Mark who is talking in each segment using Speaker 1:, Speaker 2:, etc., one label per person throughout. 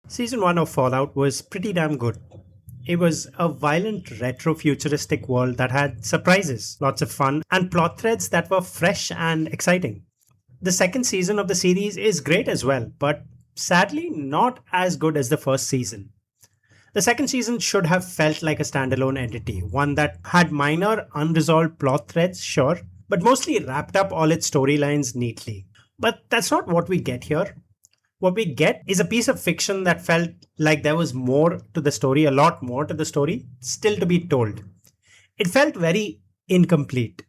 Speaker 1: Season 1 of Fallout was pretty damn good. It was a violent retro futuristic world that had surprises, lots of fun, and plot threads that were fresh and exciting. The second season of the series is great as well, but sadly not as good as the first season. The second season should have felt like a standalone entity, one that had minor unresolved plot threads, sure, but mostly wrapped up all its storylines neatly. But that's not what we get here. What we get is a piece of fiction that felt like there was more to the story, a lot more to the story, still to be told. It felt very incomplete.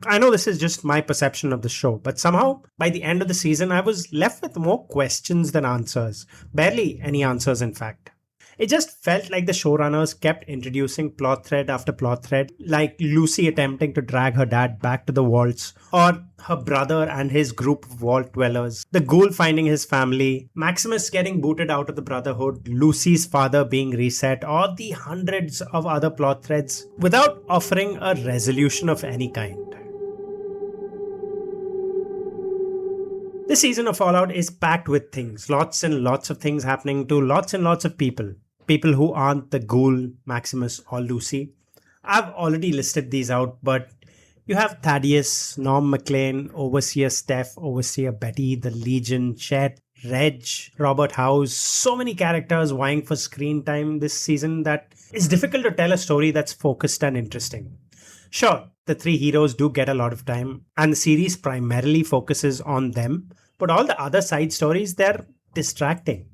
Speaker 1: I know this is just my perception of the show, but somehow by the end of the season, I was left with more questions than answers. Barely any answers, in fact. It just felt like the showrunners kept introducing plot thread after plot thread, like Lucy attempting to drag her dad back to the vaults, or her brother and his group of vault dwellers, the ghoul finding his family, Maximus getting booted out of the Brotherhood, Lucy's father being reset, or the hundreds of other plot threads, without offering a resolution of any kind. This season of Fallout is packed with things, lots and lots of things happening to lots and lots of people. People who aren't the ghoul, Maximus, or Lucy. I've already listed these out, but you have Thaddeus, Norm MacLean, Overseer Steph, Overseer Betty, the Legion, Chet, Reg, Robert House. So many characters vying for screen time this season that it's difficult to tell a story that's focused and interesting. Sure, the three heroes do get a lot of time, and the series primarily focuses on them, but all the other side stories, they're distracting.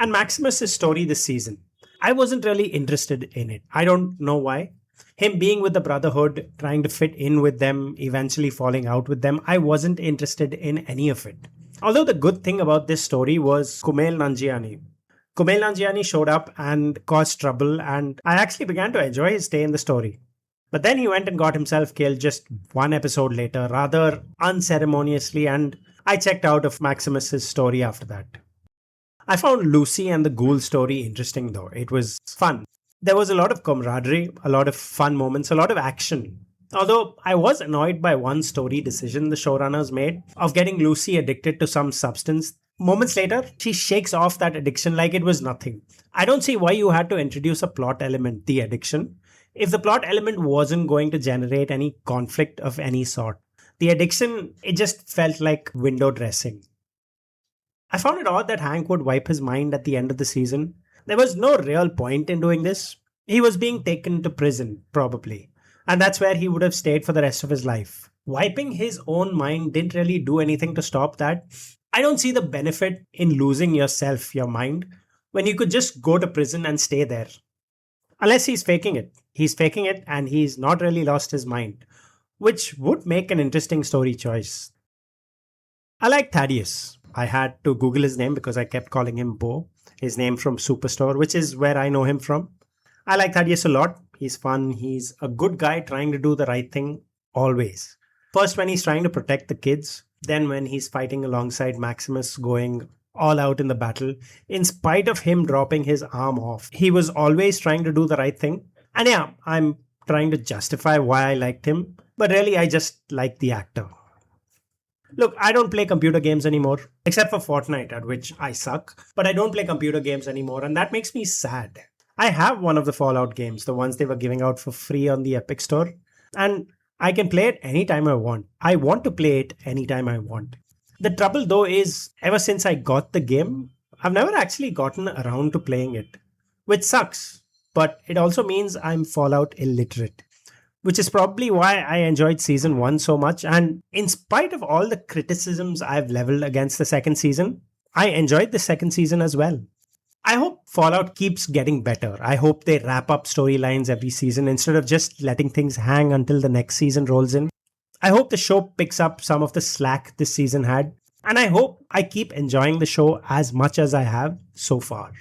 Speaker 1: And Maximus' story this season, I wasn't really interested in it. I don't know why. Him being with the Brotherhood, trying to fit in with them, eventually falling out with them, I wasn't interested in any of it. Although the good thing about this story was Kumail Nanjiani. Kumail Nanjiani showed up and caused trouble, and I actually began to enjoy his stay in the story. But then he went and got himself killed just one episode later, rather unceremoniously, and I checked out of Maximus' story after that. I found Lucy and the ghoul story interesting though. It was fun. There was a lot of camaraderie, a lot of fun moments, a lot of action. Although I was annoyed by one story decision the showrunners made of getting Lucy addicted to some substance. Moments later, she shakes off that addiction like it was nothing. I don't see why you had to introduce a plot element, the addiction, if the plot element wasn't going to generate any conflict of any sort. The addiction, it just felt like window dressing. I found it odd that Hank would wipe his mind at the end of the season. There was no real point in doing this. He was being taken to prison, probably, and that's where he would have stayed for the rest of his life. Wiping his own mind didn't really do anything to stop that. I don't see the benefit in losing yourself, your mind, when you could just go to prison and stay there. Unless he's faking it. He's faking it and he's not really lost his mind, which would make an interesting story choice. I like Thaddeus. I had to Google his name because I kept calling him Bo, his name from Superstore, which is where I know him from. I like Thaddeus a lot. He's fun. He's a good guy trying to do the right thing always. First when he's trying to protect the kids, then when he's fighting alongside Maximus going all out in the battle, in spite of him dropping his arm off. He was always trying to do the right thing. And yeah, I'm trying to justify why I liked him, but really I just like the actor. Look, I don't play computer games anymore, except for Fortnite, at which I suck, but I don't play computer games anymore, and that makes me sad. I have one of the Fallout games, the ones they were giving out for free on the Epic Store, and I can play it anytime I want. I want to play it anytime I want. The trouble though is, ever since I got the game, I've never actually gotten around to playing it, which sucks, but it also means I'm Fallout illiterate. Which is probably why I enjoyed season 1 so much, and in spite of all the criticisms I've leveled against the second season, I enjoyed the second season as well. I hope Fallout keeps getting better. I hope they wrap up storylines every season instead of just letting things hang until the next season rolls in. I hope the show picks up some of the slack this season had, and I hope I keep enjoying the show as much as I have so far.